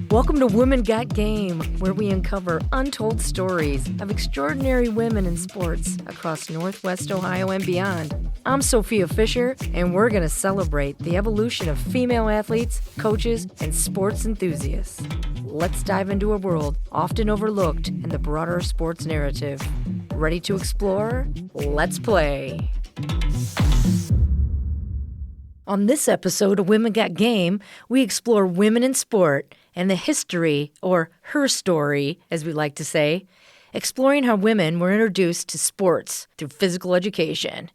Welcome to Women Got Game, where we uncover untold stories of extraordinary women in sports across Northwest Ohio and beyond. I'm Sophia Fisher, and we're going to celebrate the evolution of female athletes, coaches, and sports enthusiasts. Let's dive into a world often overlooked in the broader sports narrative. Ready to explore? Let's play. On this episode of Women Got Game, we explore women in sport and the history, or her story, as we like to say, exploring how women were introduced to sports through physical education.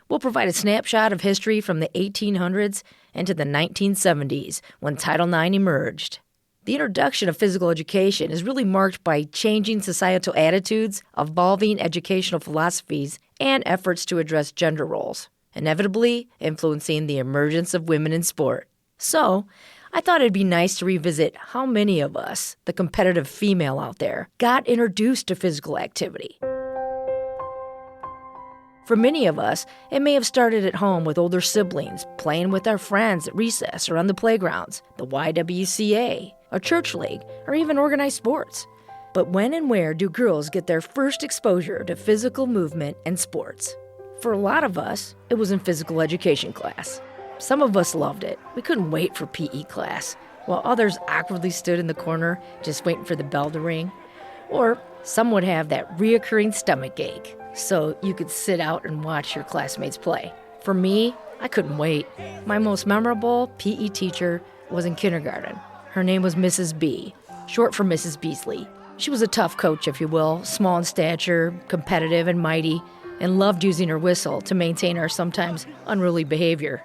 We'll provide a snapshot of history from the 1800s into the 1970s, when Title IX emerged. The introduction of physical education is really marked by changing societal attitudes, evolving educational philosophies, and efforts to address gender roles, inevitably influencing the emergence of women in sport. So, I thought it'd be nice to revisit how many of us, the competitive female out there, got introduced to physical activity. For many of us, it may have started at home with older siblings, playing with our friends at recess or on the playgrounds, the YWCA, a church league, or even organized sports. But when and where do girls get their first exposure to physical movement and sports? For a lot of us, it was in physical education class. Some of us loved it. We couldn't wait for PE class, while others awkwardly stood in the corner just waiting for the bell to ring. Or some would have that reoccurring stomach ache, so you could sit out and watch your classmates play. For me, I couldn't wait. My most memorable PE teacher was in kindergarten. Her name was Mrs. B, short for Mrs. Beasley. She was a tough coach, if you will, small in stature, competitive and mighty, and loved using her whistle to maintain our sometimes unruly behavior.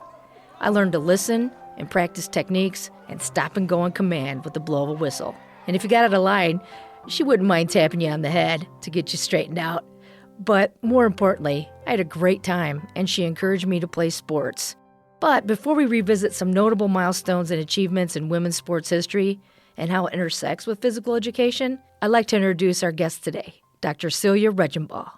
I learned to listen and practice techniques and stop and go on command with the blow of a whistle. And if you got out of line, she wouldn't mind tapping you on the head to get you straightened out. But more importantly, I had a great time, and she encouraged me to play sports. But before we revisit some notable milestones and achievements in women's sports history and how it intersects with physical education, I'd like to introduce our guest today, Dr. Celia Regenbaugh.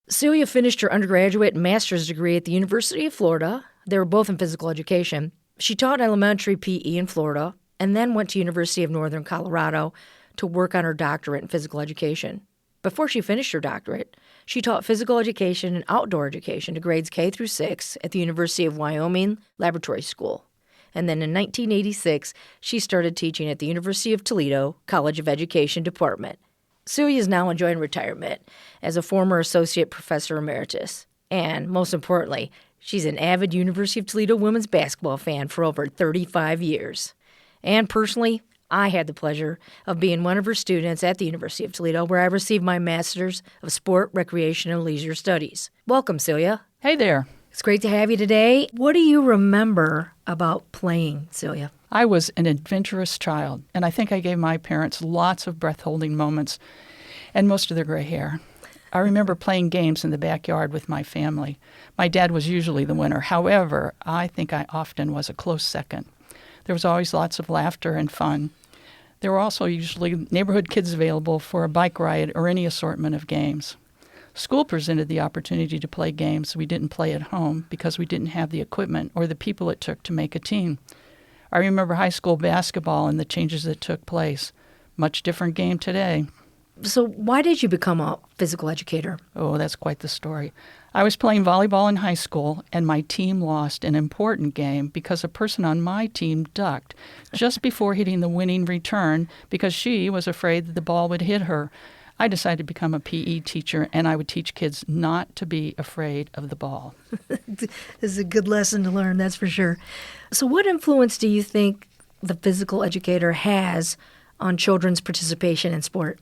Celia finished her undergraduate and master's degree at the University of Florida. They were both in physical education. She taught elementary PE in Florida and then went to University of Northern Colorado to work on her doctorate in physical education. Before she finished her doctorate, she taught physical education and outdoor education to grades K through 6 at the University of Wyoming Laboratory School. And then in 1986, she started teaching at the University of Toledo College of Education Department. Celia is now enjoying retirement as a former associate professor emeritus. And most importantly, she's an avid University of Toledo women's basketball fan for over 35 years. And personally, I had the pleasure of being one of her students at the University of Toledo, where I received my Master's of Sport, Recreation, and Leisure Studies. Welcome, Celia. Hey there. It's great to have you today. What do you remember about playing, Celia? I was an adventurous child, and I think I gave my parents lots of breath-holding moments and most of their gray hair. I remember playing games in the backyard with my family. My dad was usually the winner. However, I think I often was a close second. There was always lots of laughter and fun. There were also usually neighborhood kids available for a bike ride or any assortment of games. School presented the opportunity to play games we didn't play at home because we didn't have the equipment or the people it took to make a team. I remember high school basketball and the changes that took place. Much different game today. So why did you become a physical educator? Oh, that's quite the story. I was playing volleyball in high school, and my team lost an important game because a person on my team ducked just before hitting the winning return because she was afraid that the ball would hit her. I decided to become a PE teacher, and I would teach kids not to be afraid of the ball. This is a good lesson to learn, that's for sure. So what influence do you think the physical educator has on children's participation in sport?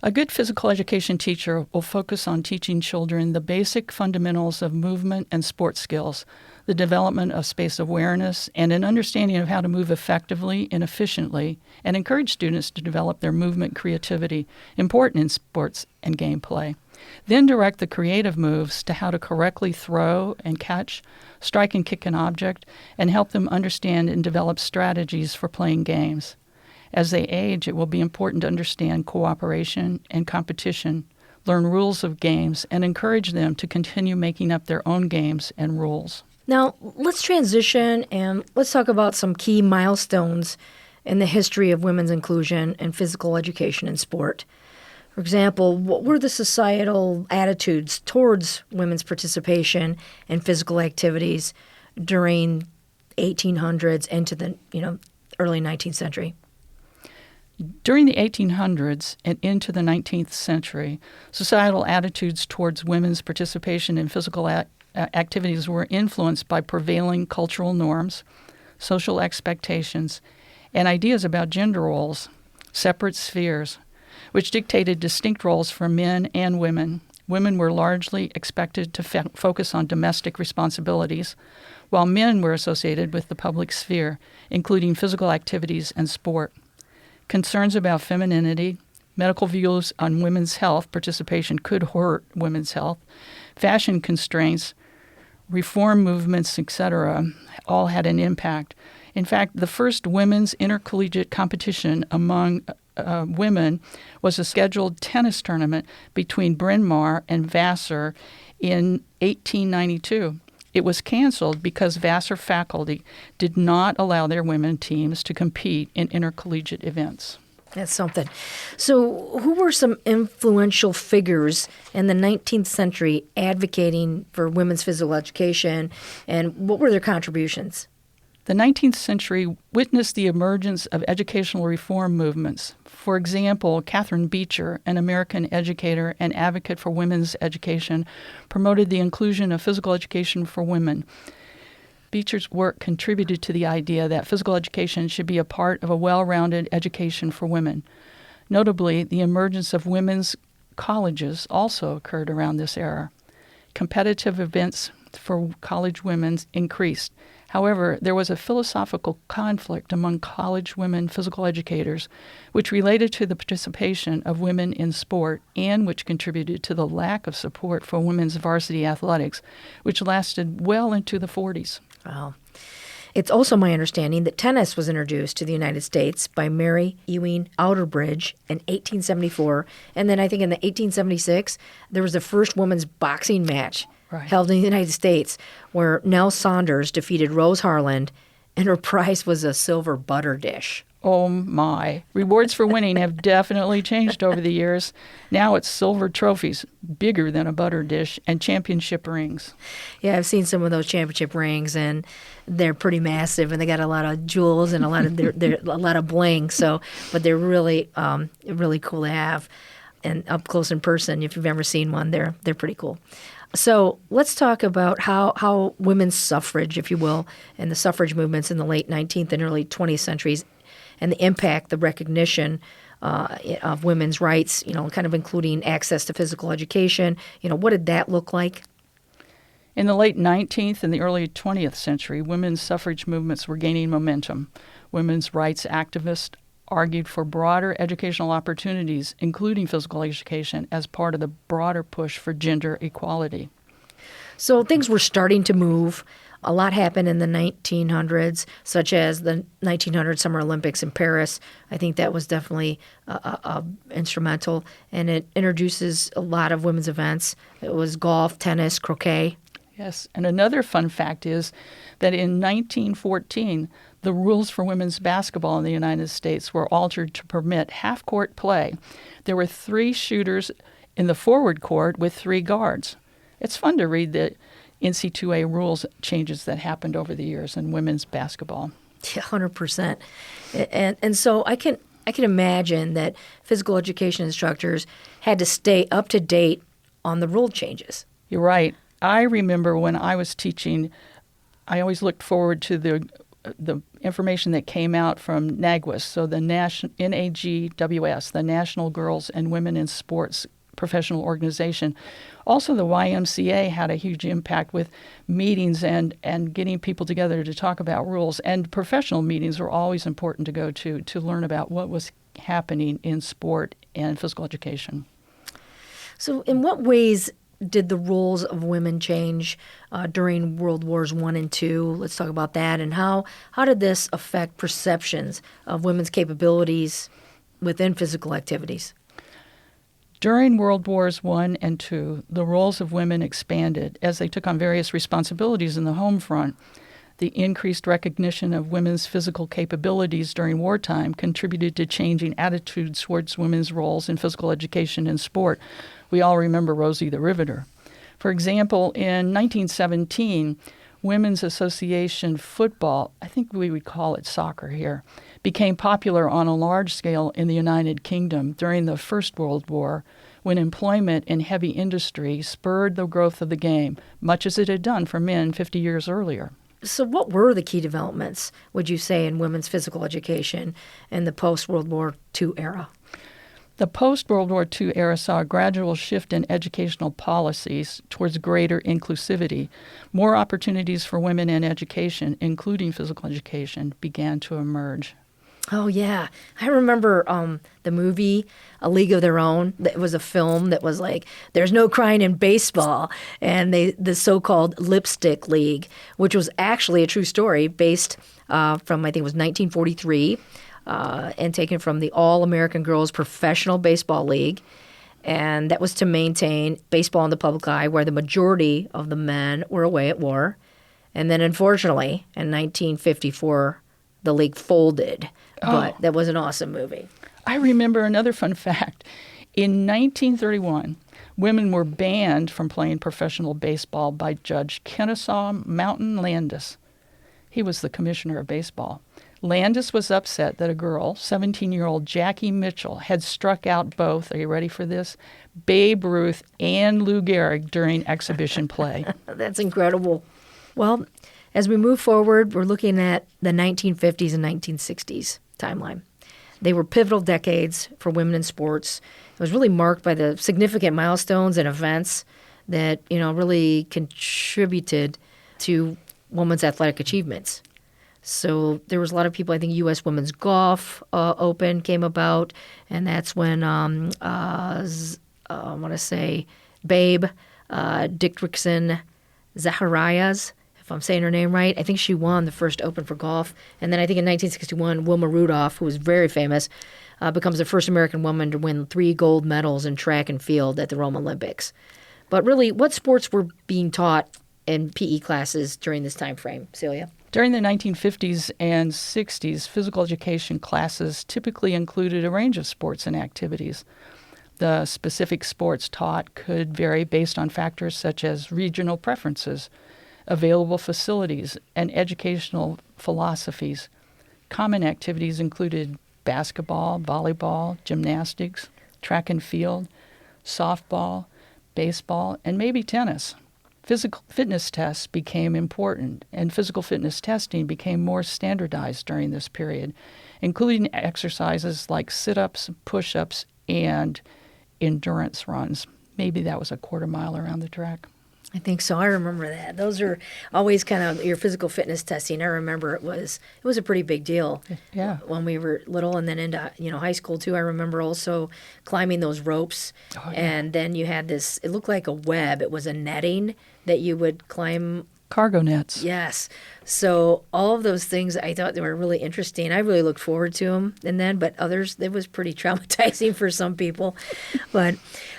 A good physical education teacher will focus on teaching children the basic fundamentals of movement and sport skills, the development of space awareness, and an understanding of how to move effectively and efficiently, and encourage students to develop their movement creativity, important in sports and gameplay. Then direct the creative moves to how to correctly throw and catch, strike and kick an object, and help them understand and develop strategies for playing games. As they age, it will be important to understand cooperation and competition, learn rules of games, and encourage them to continue making up their own games and rules. Now, let's transition and let's talk about some key milestones in the history of women's inclusion and physical education in sport. For example, what were the societal attitudes towards women's participation in physical activities during 1800s into the early 19th century? During the 1800s and into the 19th century, societal attitudes towards women's participation in physical activities were influenced by prevailing cultural norms, social expectations, and ideas about gender roles, separate spheres, which dictated distinct roles for men and women. Women were largely expected to focus on domestic responsibilities, while men were associated with the public sphere, including physical activities and sport. Concerns about femininity, medical views on women's health participation could hurt women's health, fashion constraints, reform movements, etc., all had an impact. In fact, the first women's intercollegiate competition among women was a scheduled tennis tournament between Bryn Mawr and Vassar in 1892. It was canceled because Vassar faculty did not allow their women teams to compete in intercollegiate events. That's something. So who were some influential figures in the 19th century advocating for women's physical education, and what were their contributions? The 19th century witnessed the emergence of educational reform movements. For example, Catherine Beecher, an American educator and advocate for women's education, promoted the inclusion of physical education for women. Beecher's work contributed to the idea that physical education should be a part of a well-rounded education for women. Notably, the emergence of women's colleges also occurred around this era. Competitive events for college women increased. However, there was a philosophical conflict among college women physical educators, which related to the participation of women in sport and which contributed to the lack of support for women's varsity athletics, which lasted well into the 40s. Wow. It's also my understanding that tennis was introduced to the United States by Mary Ewing Outerbridge in 1874, and then I think in the 1876, there was the first women's boxing match held in the United States, where Nell Saunders defeated Rose Harland, and her prize was a silver butter dish. Oh, my. Rewards for winning have definitely changed over the years. Now it's silver trophies, bigger than a butter dish, and championship rings. Yeah, I've seen some of those championship rings, and they're pretty massive, and they got a lot of jewels and a lot of they're a lot of bling. So, but they're really cool to have, and up close in person. If you've ever seen one, they're pretty cool. So let's talk about how women's suffrage, if you will, and the suffrage movements in the late 19th and early 20th centuries, and the impact, the recognition of women's rights, kind of including access to physical education. What did that look like? In the late 19th and the early 20th century, women's suffrage movements were gaining momentum. Women's rights activists argued for broader educational opportunities, including physical education, as part of the broader push for gender equality. So things were starting to move. A lot happened in the 1900s, such as the 1900 Summer Olympics in Paris. I think that was definitely instrumental, and it introduces a lot of women's events. It was golf, tennis, croquet. Yes, and another fun fact is that in 1914, the rules for women's basketball in the United States were altered to permit half-court play. There were 3 shooters in the forward court with 3 guards. It's fun to read the NC2A rules changes that happened over the years in women's basketball. Yeah, 100%. And so I can imagine that physical education instructors had to stay up to date on the rule changes. You're right. I remember when I was teaching, I always looked forward to the information that came out from NAGWS, so the NAGWS, the National Girls and Women in Sports Professional Organization. Also, the YMCA had a huge impact with meetings and getting people together to talk about rules. And professional meetings were always important to go to learn about what was happening in sport and physical education. So in what ways did the roles of women change during World Wars I and II? Let's talk about that. And how did this affect perceptions of women's capabilities within physical activities? During World Wars I and II, the roles of women expanded as they took on various responsibilities in the home front. The increased recognition of women's physical capabilities during wartime contributed to changing attitudes towards women's roles in physical education and sport. We all remember Rosie the Riveter. For example, in 1917, Women's Association football, I think we would call it soccer here, became popular on a large scale in the United Kingdom during the First World War, when employment in heavy industry spurred the growth of the game, much as it had done for men 50 years earlier. So what were the key developments, would you say, in women's physical education in the post-World War II era? The post-World War II era saw a gradual shift in educational policies towards greater inclusivity. More opportunities for women in education, including physical education, began to emerge. Oh, yeah. I remember the movie A League of Their Own. It was a film that was like, there's no crying in baseball, and the so-called Lipstick League, which was actually a true story based from, I think it was 1943, and taken from the All-American Girls Professional Baseball League. And that was to maintain baseball in the public eye, where the majority of the men were away at war. And then, unfortunately, in 1954, the league folded. But that was an awesome movie. I remember another fun fact. In 1931, women were banned from playing professional baseball by Judge Kennesaw Mountain Landis. He was the commissioner of baseball. Landis was upset that a girl, 17-year-old Jackie Mitchell, had struck out both, are you ready for this, Babe Ruth and Lou Gehrig during exhibition play. That's incredible. Well, as we move forward, we're looking at the 1950s and 1960s timeline. They were pivotal decades for women in sports. It was really marked by the significant milestones and events that, really contributed to women's athletic achievements. So there was a lot of people, I think U.S. Women's Golf Open came about, and that's when, I want to say, Babe Dickerson Zacharias, if I'm saying her name right, I think she won the first Open for golf. And then I think in 1961, Wilma Rudolph, who was very famous, becomes the first American woman to win 3 gold medals in track and field at the Rome Olympics. But really, what sports were being taught in PE classes during this time frame, Celia? During the 1950s and 60s, physical education classes typically included a range of sports and activities. The specific sports taught could vary based on factors such as regional preferences, available facilities, and educational philosophies. Common activities included basketball, volleyball, gymnastics, track and field, softball, baseball, and maybe tennis. Physical fitness tests became important, and physical fitness testing became more standardized during this period, including exercises like sit-ups, push-ups, and endurance runs. Maybe that was a quarter mile around the track. I think so. I remember that. Those are always kind of your physical fitness testing. I remember it was a pretty big deal. Yeah. When we were little, and then into high school too. I remember also climbing those ropes, and then you had this. It looked like a web. It was a netting that you would climb. Cargo nets. Yes. So all of those things I thought they were really interesting. I really looked forward to them. And then, but others, it was pretty traumatizing for some people. But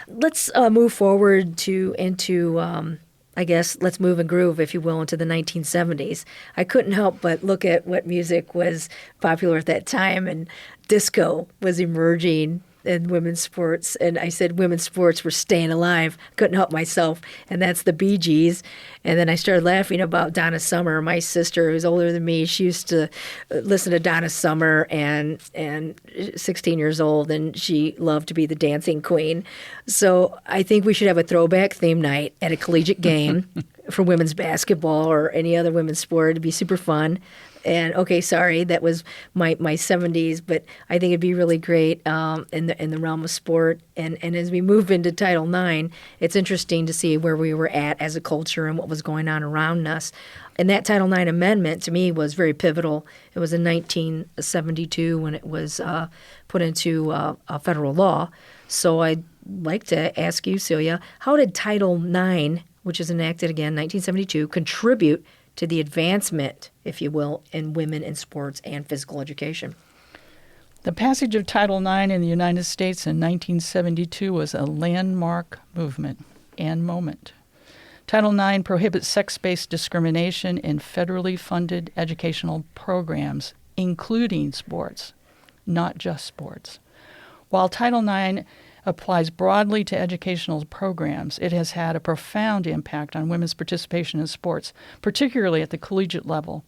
let's move forward into I guess let's move and groove, if you will, into the 1970s. I couldn't help but look at what music was popular at that time, and disco was emerging in women's sports. And I said women's sports were staying alive. Couldn't help myself. And that's the Bee Gees. And then I started laughing about Donna Summer. My sister, who's older than me, she used to listen to Donna Summer and 16 years old, and she loved to be the dancing queen. So I think we should have a throwback theme night at a collegiate game for women's basketball or any other women's sport. It'd be super fun. And okay, sorry, that was my 70s, but I think it'd be really great in the realm of sport. And as we move into Title IX, it's interesting to see where we were at as a culture and what was going on around us. And that Title IX amendment, to me, was very pivotal. It was in 1972 when it was put into a federal law. So I'd like to ask you, Celia, how did Title IX, which is enacted again in 1972, contribute to the advancement, if you will, in women in sports and physical education? The passage of Title IX in the United States in 1972 was a landmark movement and moment. Title IX prohibits sex-based discrimination in federally funded educational programs, including sports, not just sports. While Title IX applies broadly to educational programs, it has had a profound impact on women's participation in sports, particularly at the collegiate level.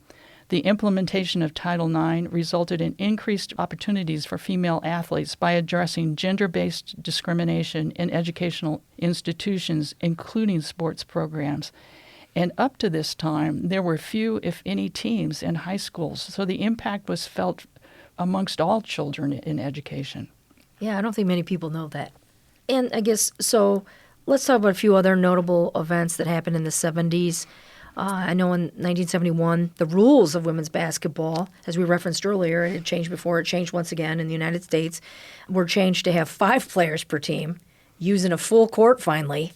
The implementation of Title IX resulted in increased opportunities for female athletes by addressing gender-based discrimination in educational institutions, including sports programs. And up to this time, there were few, if any, teams in high schools, so the impact was felt amongst all children in education. Yeah, I don't think many people know that. And I guess, so let's talk about a few other notable events that happened in the 70s. I know in 1971, the rules of women's basketball, as we referenced earlier, it had changed before, it changed once again in the United States, were changed to have 5 players per team, using a full court finally,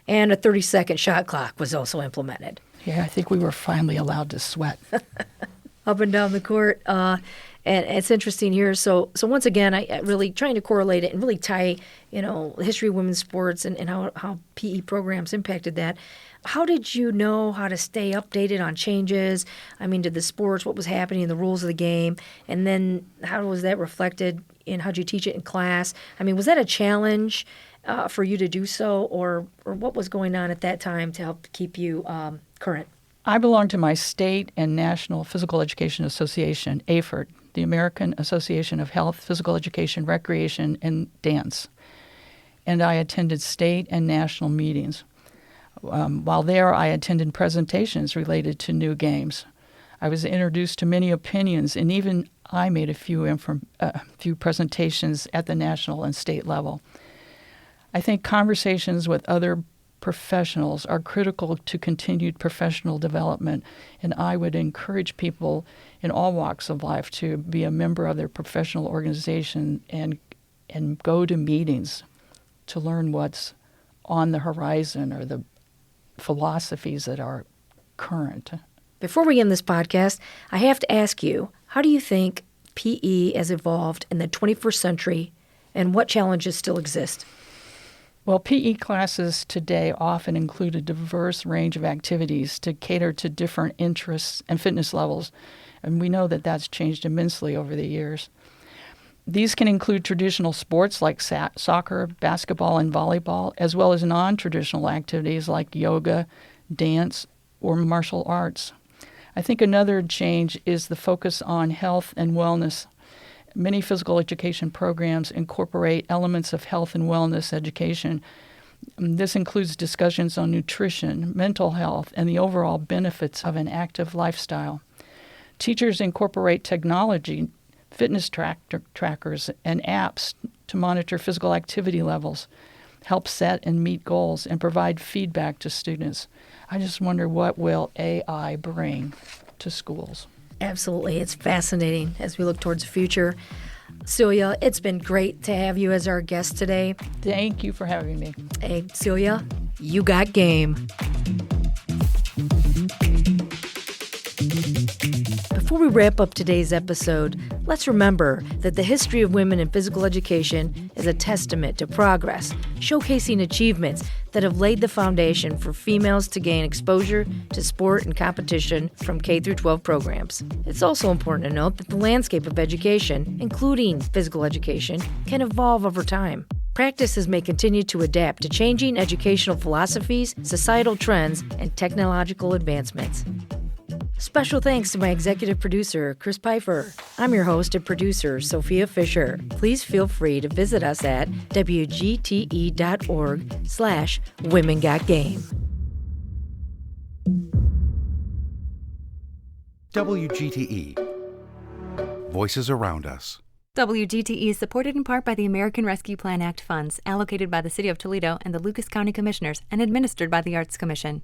and a 30-second shot clock was also implemented. Yeah, I think we were finally allowed to sweat. Up and down the court. And it's interesting here. So once again, I really trying to correlate it and really tie, the history of women's sports and how PE programs impacted that. How did you know how to stay updated on changes? I mean, did the sports, what was happening, the rules of the game, and then how was that reflected in how'd you teach it in class? I mean, was that a challenge for you to do so, or what was going on at that time to help keep you current? I belong to my state and national physical education association, AFERD, the American Association of Health, Physical Education, Recreation, and Dance. And I attended state and national meetings. While there, I attended presentations related to new games. I was introduced to many opinions, and even I made a few presentations at the national and state level. I think conversations with other professionals are critical to continued professional development, and I would encourage people in all walks of life to be a member of their professional organization and go to meetings to learn what's on the horizon or the philosophies that are current. Before we end this podcast, I have to ask you, how do you think PE has evolved in the 21st century, and what challenges still exist? Well, PE classes today often include a diverse range of activities to cater to different interests and fitness levels, and we know that that's changed immensely over the years. These can include traditional sports like soccer, basketball, and volleyball, as well as non-traditional activities like yoga, dance, or martial arts. I think another change is the focus on health and wellness. Many physical education programs incorporate elements of health and wellness education. This includes discussions on nutrition, mental health, and the overall benefits of an active lifestyle. Teachers incorporate technology, fitness trackers, and apps to monitor physical activity levels, help set and meet goals, and provide feedback to students. I just wonder, what will AI bring to schools? Absolutely. It's fascinating as we look towards the future. Celia, it's been great to have you as our guest today. Thank you for having me. Hey, Celia, you got game. Before we wrap up today's episode, let's remember that the history of women in physical education is a testament to progress, showcasing achievements that have laid the foundation for females to gain exposure to sport and competition from K through 12 programs. It's also important to note that the landscape of education, including physical education, can evolve over time. Practices may continue to adapt to changing educational philosophies, societal trends, and technological advancements. Special thanks to my executive producer, Chris Pfeiffer. I'm your host and producer, Sophia Fisher. Please feel free to visit us at wgte.org/womengotgame. WGTE. Voices around us. WGTE is supported in part by the American Rescue Plan Act funds allocated by the City of Toledo and the Lucas County Commissioners and administered by the Arts Commission.